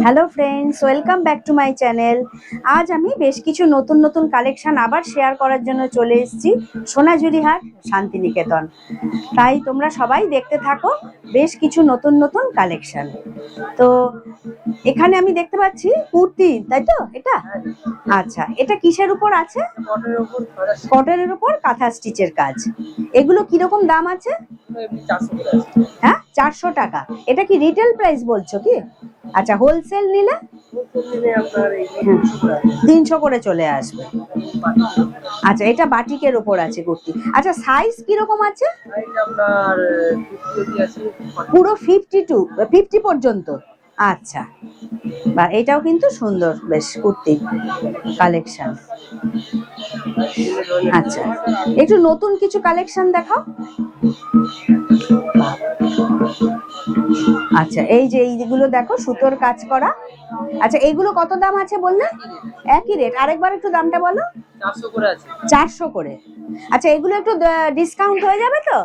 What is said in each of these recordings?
Hello friends, welcome back to my channel. আজ আমি বেশ কিছু নতুন নতুন কালেকশন আবার শেয়ার করার জন্য চলে এসেছি সোনাঝুরি হাট শান্তিনিকেতন। তাই তোমরা সবাই দেখতে থাকো বেশ কিছু নতুন নতুন কালেকশন। তো এখানে আমি দেখতে পাচ্ছি কুর্তি, তাই তো? এটা আচ্ছা, এটা কিসের উপর আছে? কটনের উপর কাঁথা স্টিচের কাজ। এগুলো কিরকম দাম আছে? হ্যাঁ, 400 টাকা। এটা কি রিটেল প্রাইস বলছো কি? আচ্ছা, হোলসেল নিলে 300 করে চলে আসবে। আচ্ছা, এটা বাটিকের উপর আছে কুর্তি। আচ্ছা, সাইজ কিরকম আছে? পুরো 50 পর্যন্ত। আচ্ছা, বা এটাও কিন্তু সুন্দর বেশ কুর্তি কালেকশন। আচ্ছা, একটু নতুন কিছু কালেকশন দেখাও। আচ্ছা, এই যে এইগুলো দেখো, সুতোর কাজ করা। আচ্ছা, এইগুলো কত দাম আছে বললে? একই রেট। আরেকবার একটু দামটা বলো। 400 করে। আচ্ছা, এগুলো একটু ডিসকাউন্ট হয়ে যাবে তো?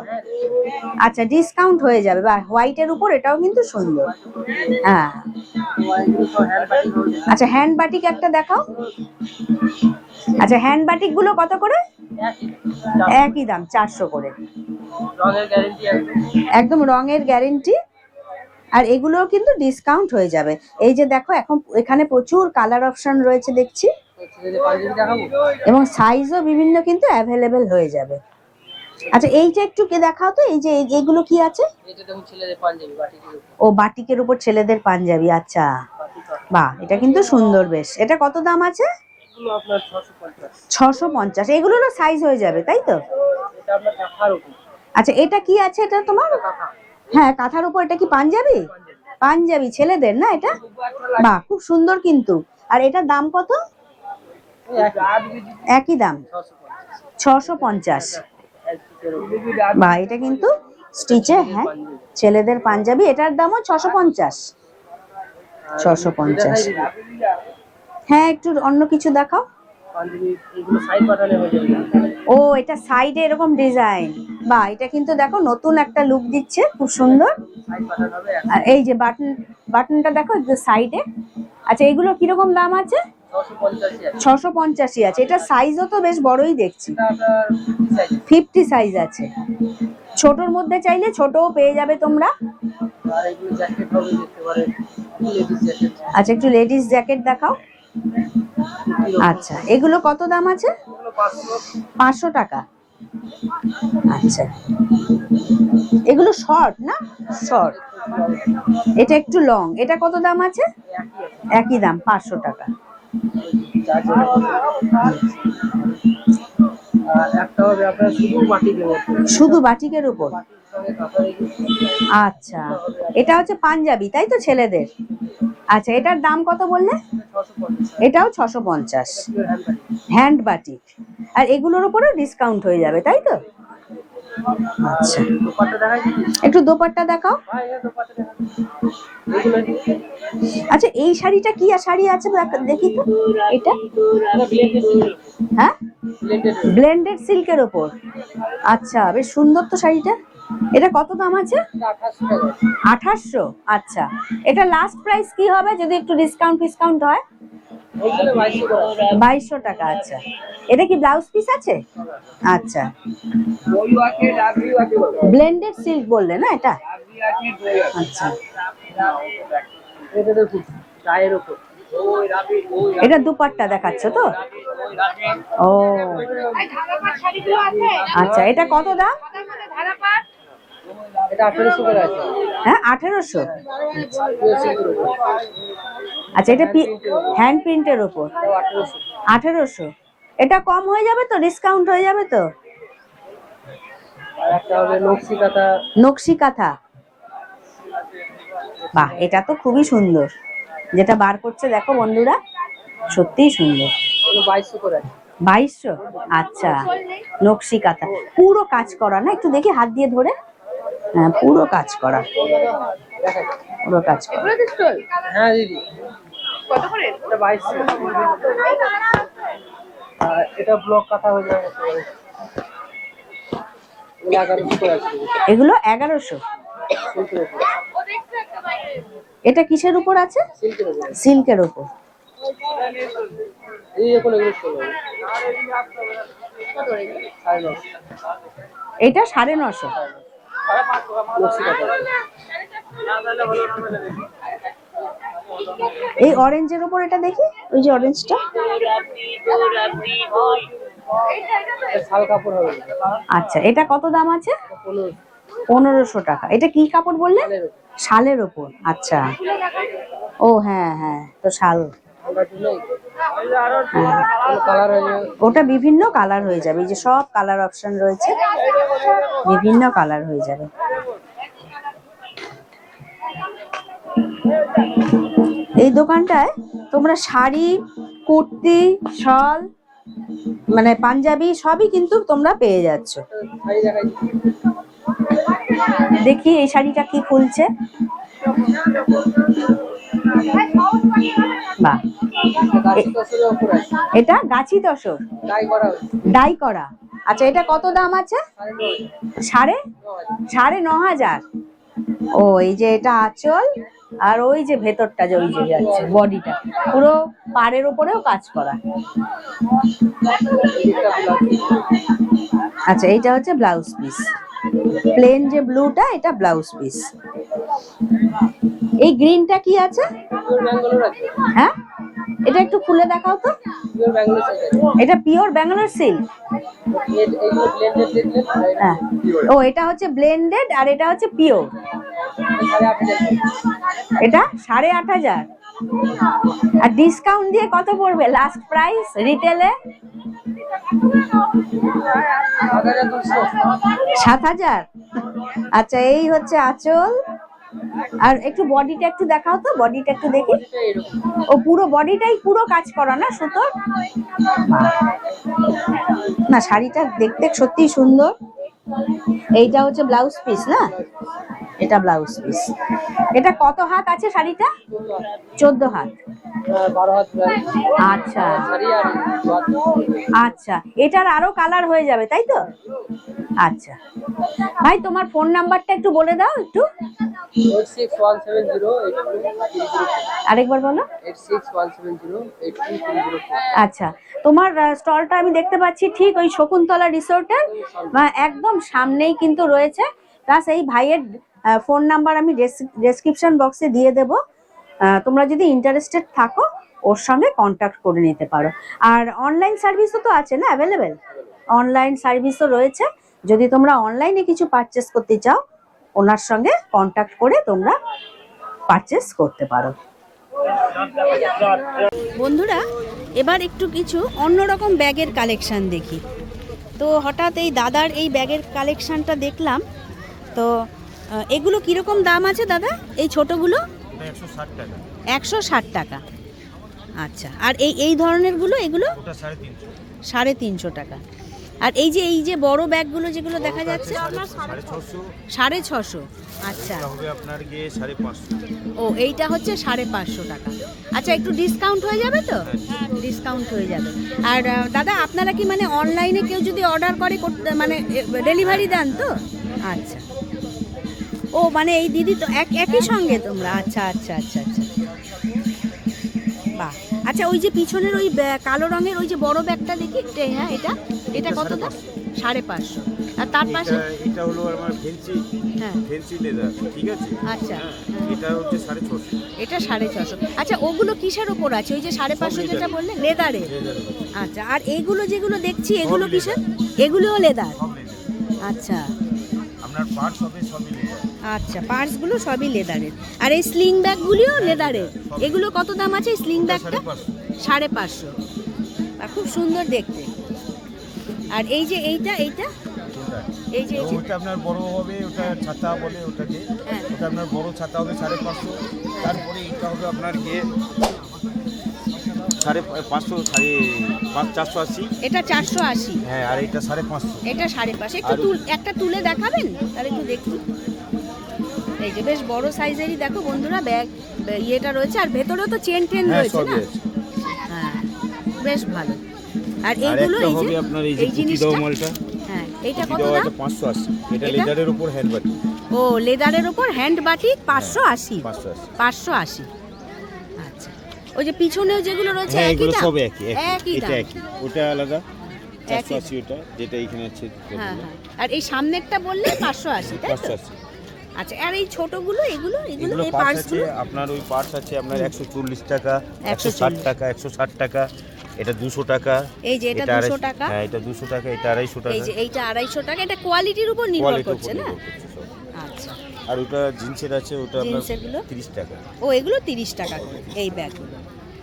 আচ্ছা, ডিসকাউন্ট হয়ে যাবে। বা হোয়াইটের উপর এটাও কিন্তু সুন্দর। হ্যাঁ, আচ্ছা, হ্যান্ড বাটিক একটা দেখাও। আচ্ছা, হ্যান্ড বাটিক গুলো কত করে? একই দাম, 400 করে। একদম রঙের গ্যারেন্টি। আর এগুলোও কিন্তু ডিসকাউন্ট হয়ে যাবে। এই যে দেখো, এখন এখানে প্রচুর কালার অপশন রয়েছে দেখছি, এবং সাইজও বিভিন্ন কিন্তু অ্যাভেলেবেল হয়ে যাবে। আচ্ছা, এইটা একটু কে দেখাও তো। এই যে এইগুলো কি আছে? ও, বাটিকের উপর ছেলেদের পাঞ্জাবি। আচ্ছা, বাহ, এটা কিন্তু সুন্দর বেশ। এটা কত দাম আছে? 650। এগুলোরও সাইজ হয়ে যাবে, তাই তো? আচ্ছা, এটা কি আছে? এটা তোমার, হ্যাঁ, কাঁথার উপর। এটা কি পাঞ্জাবি? পাঞ্জাবি ছেলেদের না এটা? বাহ, খুব সুন্দর কিন্তু। আর এটার দাম কত? একই দাম, 650। বাহ, এটা কিন্তু স্টিচে, হ্যাঁ, ছেলেদের পাঞ্জাবি। এটার দামও 650। 650। হ্যাঁ, একটু অন্য কিছু দেখাও। ও, এটা সাইডে এরকম ডিজাইন। বাহ, এটা কিন্তু দেখো নতুন একটা লুক দিচ্ছে, খুব সুন্দর। আর এই যে বাটনটা দেখো একটু সাইডে। আচ্ছা, এগুলো কিরকম দাম আছে? 650 আছে। এটা সাইজও তো বেশ বড়ই দেখছি, 50 সাইজ আছে। ছোটর মধ্যে চাইলে ছোটও পেয়ে যাবে তোমরা। আচ্ছা, একটু লেডিস জ্যাকেট দেখাও। আচ্ছা, এগুলো কত দাম আছে? 500 টাকা। আচ্ছা, এগুলো শর্ট না? শর্ট। এটা একটু লং। এটা কত দাম আছে? একই দাম, 500 টাকা। শুধু বাটিকের উপর। আচ্ছা, এটা হচ্ছে পাঞ্জাবি, তাই তো, ছেলেদের? আচ্ছা, এটার দাম কত বললে? এটাও 650। Hand batik. আর এগুলোর উপরে ডিসকাউন্ট হয়ে যাবে, তাই তো? আচ্ছা, একটু দোপাট্টা দেখাও। আচ্ছা, এই শাড়িটা কি শাড়ি আছে দেখি তো। এটা, হ্যাঁ, ব্লেন্ডেড সিল্কের ওপর। আচ্ছা, বেশ সুন্দর তো শাড়িটা। এটা কত দাম আছে? 2800। আচ্ছা, এটা লাস্ট প্রাইস কি হবে যদি একটু ডিসকাউন্ট হয়? 2200 টাকা। আচ্ছা, এটা কি ব্লাউজ পিস আছে? আচ্ছা, ব্লেন্ডেড সিল্ক বললে না এটা? আচ্ছা, এটা দুপাট্টা দেখাচ্ছ তো? ও, আচ্ছা, এটা কত দাম? হ্যাঁ, 1800। আচ্ছা, এটা হ্যান্ড প্রিন্টের ওপর, 1800। এটা কম হয়ে যাবে তো? ডিসকাউন্ট হয়ে যাবে তো? নকশি কাঁথা। বাহ, এটা তো খুবই সুন্দর। যেটা বার করছে দেখো বন্ধুরা, সত্যিই সুন্দর। 2200। আচ্ছা, নকশি কাঁথা, পুরো কাজ করা না? একটু দেখি হাত দিয়ে ধরে। হ্যাঁ, পুরো কাজ করা, পুরো কাজ করা। হ্যাঁ দিদি, কত করে? এটা 2200। এটা ব্লক কাঁথা হয়ে যাবে। এগুলো 1100। এটা কিসের উপর আছে? সিল্কের উপর। সিল্কের উপর। এই দেখুন এগুলো 16। এটা 950। নকশি কাঁথা। এই অরেঞ্জের উপর এটা দেখি, ওই যে অরেঞ্জটা। শাল কাপড় হবে। আচ্ছা, এটা কত দাম আছে? 15। 1500 টাকা। এটা কি কাপড় বললে? শালের উপর। শালের উপর। আচ্ছা, ও হ্যাঁ হ্যাঁ, তো শাল। আমরা দিলেই হ্যাঁ, কালার হয়ে যাবে। ওটা বিভিন্ন কালার হয়ে যাবে, এই যে সব কালার অপশন রয়েছে, বিভিন্ন কালার হয়ে যাবে। এই দোকানটায় তোমরা শাড়ি, কুর্তি, শল, মানে পাঞ্জাবি সবই কিন্তু তোমরা পেয়ে যাচ্ছ। শাড়ি দেখাই। দেখি এই শাড়িটা কি খুলছে। বাহ, গাছি তসরের উপর আছে। এটা গাছি তসর, ডাই করা হয়েছে। ডাই করা। আচ্ছা, এটা কত দাম আছে? 9,500। 9,500। ও, এই যে এটা আঁচল, আর ওই যে ভেতরটা যে ওই যে যাচ্ছে বডিটা, পুরো পাড়ের উপরেও কাজ করা। আচ্ছা, এইটা হচ্ছে ব্লাউজ পিস, প্লেন যে ব্লুটা এটা ব্লাউজ পিস। এই গ্রিনটা কি আছে? পিওর ব্যাঙ্গালোর আছে। হ্যাঁ, এটা একটু খুলে দেখাও তো। পিওর ব্যাঙ্গালোর আছে। এটা পিওর ব্যাঙ্গালোর সিল্ক। এইগুলো ব্লেন্ডেড দেখলেন। হ্যাঁ, ও এটা হচ্ছে ব্লেন্ডেড আর এটা হচ্ছে পিওর। 8,500। এটা 8,500। আর ডিসকাউন্ট দিয়ে কত পড়বে লাস্ট প্রাইস রিটেলে? 7,000। আচ্ছা, এই হচ্ছে আঁচল। আর একটু বডিটা একটু দেখাও তো, বডিটা একটু দেখি। ও পুরো বডিটাই পুরো কাজ করা না সুতোর? না, শাড়িটা দেখতে সত্যি সুন্দর। এইটা হচ্ছে ব্লাউজ পিস না? এটা ব্লাউজ পিস। এটা কত হাত আছে শাড়িটা? 14 হাত। 12 হাত প্রায়। আচ্ছা শাড়ি আর আচ্ছা, এটার আরো কালার হয়ে যাবে তাই তো? আচ্ছা ভাই, তোমার ফোন নাম্বারটা একটু বলে দাও একটু। 8617082304। আরেকবার বলো। 8617082304। আচ্ছা, তোমার স্টলটা আমি দেখতে পাচ্ছি ঠিক ওই শকুন্তলা রিসোর্টের একদম সামনেই কিন্তু রয়েছে। প্লাস এই ভাইয়ের ফোন নাম্বার আমি ডেসক্রিপশন বক্সে দিয়ে দেব। তোমরা যদি ইন্টারেস্টেড থাকো ওর সঙ্গে কন্ট্যাক্ট করে নিতে পারো। আর অনলাইন সার্ভিসও তো আছে না অ্যাভেলেবেল? অনলাইন সার্ভিসও রয়েছে। যদি তোমরা অনলাইনে কিছু পারচেস করতে চাও ওনার সঙ্গে কন্ট্যাক্ট করে তোমরা পারচেস করতে পারো। বন্ধুরা, এবার একটু কিছু অন্যরকম ব্যাগের কালেকশন দেখি। তো হঠাৎ এই দাদার এই ব্যাগের কালেকশনটা দেখলাম। তো এগুলো কীরকম দাম আছে দাদা, এই ছোটোগুলো? 160 টাকা। 160 টাকা। আচ্ছা, আর এই ধরনেরগুলো এগুলো? 350 টাকা। আর এই যে বড় ব্যাগগুলো যেগুলো দেখা যাচ্ছে? 650। আচ্ছা, হবে আপনার গিয়ে 550। ও, এইটা হচ্ছে 550 টাকা। আচ্ছা, একটু ডিসকাউন্ট হয়ে যাবে তো? ডিসকাউন্ট হয়ে যাবে। আর দাদা, আপনারা কি মানে অনলাইনে কেউ যদি অর্ডার করে মানে ডেলিভারি দেন তো? আচ্ছা, ও মানে এই দিদি তো একই সঙ্গে তোমরা? আচ্ছা আচ্ছা আচ্ছা আচ্ছা, বাহ। আচ্ছা, ওই যে পিছনের ওই কালো রঙের ওই যে বড় ব্যাগটা দেখি, হ্যাঁ, এটা কত দাম? 550। আর তার পাশে এটা হলো আমার ফেন্সি লেদার, ঠিক আছে? আচ্ছা, এটা হচ্ছে 650। এটা 650। আচ্ছা, ওগুলো কিসের ওপর আছে? ওই যে 550 যেটা বললে লেদারে? আচ্ছা, আর এইগুলো যেগুলো দেখছি এগুলো কিসের? এগুলোও লেদার? আচ্ছা, আপনার পার্টস হবে সবই লেদার। আচ্ছা, পার্টসগুলো সবই লেদারের। আর এই স্লিং ব্যাগগুলিও লেদারের? এগুলো কত দাম আছে এই স্লিং ব্যাগটা? 550। আর খুব সুন্দর দেখতে। আর এই যে এইটা এই যে ওটা আপনার বড় হবে, ওটা ছাতা বলে ওটাকে। হ্যাঁ, ওটা আপনার বড় ছাতা হবে 550। তারপরে এটা হবে আপনার গিয়ে 550, 480। এটা 480। হ্যাঁ, আর এটা 550। এটা 550। একটু একটা তুলে দেখাবেন তাহলে একটু দেখি। এই যে বেশ বড় সাইজেরই দেখো বন্ধুরা ব্যাগ ইয়েটা রয়েছে। আর ভেতরেও তো চেন রয়েছে না? হ্যাঁ, বেশ ভালো। আর এইগুলো এই যে আপনার এই জিনিসটা, মালটা, হ্যাঁ, এইটা কত দাম? 580। এটা লেদারের উপর হ্যান্ডবাটি। ও লেদারের ওপর হ্যান্ড বাটিক 580। 580। 580। আচ্ছা, ওই যে পিছনেও যেগুলো রয়েছে হ্যাঁ একই এগুলো দাম? সব একই একই এটা দাম। একই, ওটা আলাদা একই। 480 ওটা, যেটা এখানে আছে হ্যাঁ হ্যাঁ। আর এই সামনেরটা বললে 580, তাই তো? 580। আচ্ছা, আর এই ছোটগুলো এগুলো এগুলো এগুলো এই পার্টস আছে পার্টসগুলো আপনার, ওই পার্টস আছে আপনার 140 টাকা, 140 160 টাকা, 160 টাকা, এটা 200 টাকা। এই যে এটা 200 টাকা, হ্যাঁ এটা 200 টাকা, এটা 250 টাকা। এই যে এইটা 250 টাকা। এটা কোয়ালিটির উপর নির্ভর কোয়ালিটির করছে উপর না? নির্ভর করছে সব। আচ্ছা। আর ওটা জিন্সের আছে, ওটা আপনার জিন্সের গুলো? 30 টাকা। ও এগুলো 30 টাকা করে এই ব্যাগগুলো।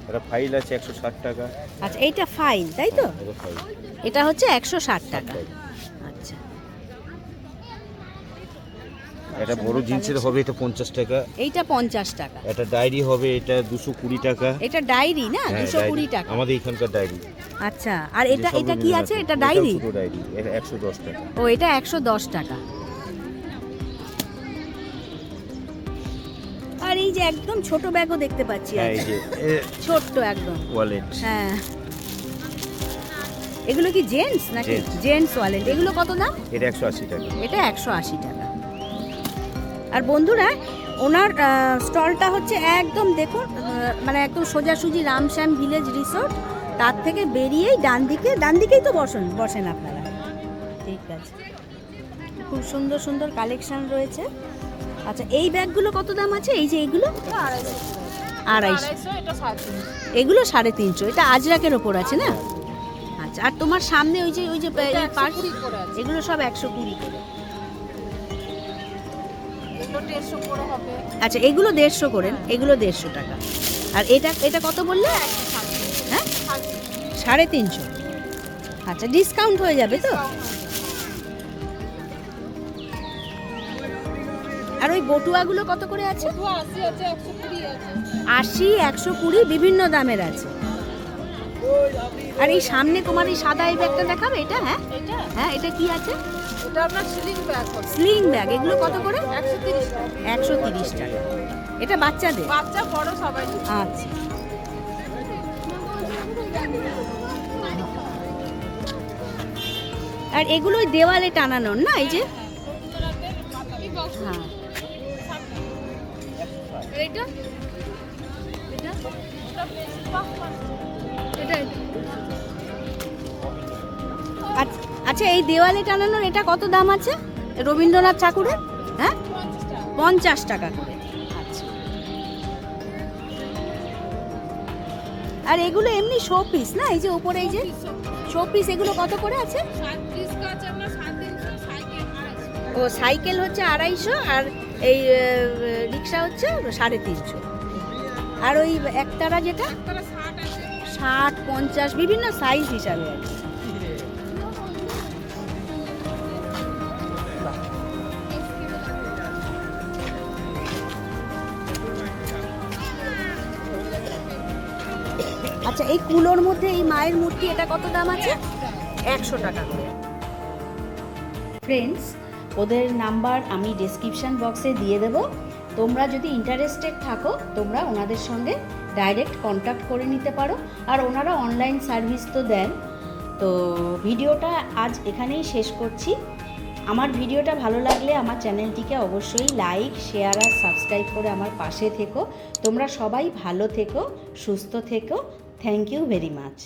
এটা ফাইল আছে 160 টাকা। আচ্ছা, এইটা ফাইল, তাই তো? এটা ফাইল। এটা হচ্ছে 160 টাকা। আচ্ছা। এটা বড় জিন্সের হবে, এটা 50 টাকা। এইটা 50 টাকা। এটা ডায়েরি হবে, এটা 220 টাকা। এটা ডায়েরি না? হ্যাঁ, 220 ডায়েরি। টাকা। আমাদের এখানকার ডায়েরি। আচ্ছা, আর এটা এটা কি আছে? এটা ডায়েরি? ছোট ডায়েরি, এটা 110 টাকা। ও এটা 110 টাকা। আর এই যে একদম ছোট ব্যাগও দেখতে পাচ্ছি। হ্যাঁ এই আছে। যে ছোট্ট একদম ওয়ালেট। হ্যাঁ। এগুলো কি জেন্টস নাকি? Gents। Gents wallet. এগুলো কত দাম? এটা 180 টাকা। এটা 180 টাকা। আর বন্ধুরা, ওনার স্টলটা হচ্ছে একদম দেখুন, মানে একদম সোজাসুজি রামশ্যাম ভিলেজ রিসোর্ট, তার থেকে বেরিয়েই ডান দিকেই তো বসেন আপনারা। ঠিক আছে, খুব সুন্দর সুন্দর কালেকশন রয়েছে। আচ্ছা, এই ব্যাগগুলো কত দাম আছে? এই যে এইগুলো 250, এগুলো 350। এটা আজরাকের ওপর আছে না? আচ্ছা, আর তোমার সামনে ওই যে পার্স, এগুলো সব 120 করে। আচ্ছা, এগুলো 150 করে, এগুলো 150 টাকা। আর এটা কত বললে? হ্যাঁ, 350। আচ্ছা, ডিসকাউন্ট হয়ে যাবে তো? আর ওই বটুয়াগুলো কত করে আছে? 80, 120, বিভিন্ন দামের আছে। আর এই সামনে তোমার এই সাদা এই ব্যাগটা দেখাবে? এটা হ্যাঁ হ্যাঁ, এটা কি আছে? এটা আপনার স্লিং ব্যাগ হবে। স্লিং ব্যাগ, এগুলো কত করে? 130 টাকা। 130 টাকা। এটা বাচ্চাদের? বাচ্চা বড় সবাই নিবে। আচ্ছা। আর এগুলো ওই দেওয়ালে টানানোর না? এই যে হ্যাঁ। এইটা আচ্ছা, এই দেওয়ালে টানানোর এটা কত দাম আছে রবীন্দ্রনাথ ঠাকুরের? হ্যাঁ, 50 টাকা করে। আচ্ছা। আর এগুলো এমনি শো পিস না? এই যে উপরে এই যে শো পিস, এগুলো কত করে আছে? ও সাইকেল হচ্ছে 250, আর এই রিক্সা হচ্ছে 350। আর ওই একতারা যেটা 60, 50, বিভিন্ন সাইজ হিসাবে আছে। আচ্ছা, এই কুলোর মধ্যে এই মায়ের মূর্তি, এটা কত দাম আছে? 100 টাকা করে। ফ্রেন্ডস, ওদের নাম্বার আমি ডেসক্রিপশন বক্সে দিয়ে দেব। তোমরা যদি ইন্টারেস্টেড থাকো, তোমরা ওনাদের সঙ্গে ডাইরেক্ট কন্ট্যাক্ট করে নিতে পারো। আর ওনারা অনলাইন সার্ভিস তো দেন। তো ভিডিওটা আজ এখানেই শেষ করছি। আমার ভিডিওটা ভালো লাগলে আমার চ্যানেলটিকে অবশ্যই লাইক, শেয়ার আর সাবস্ক্রাইব করে আমার পাশে থেকো। তোমরা সবাই ভালো থেকো, সুস্থ থেকো। Thank you very much.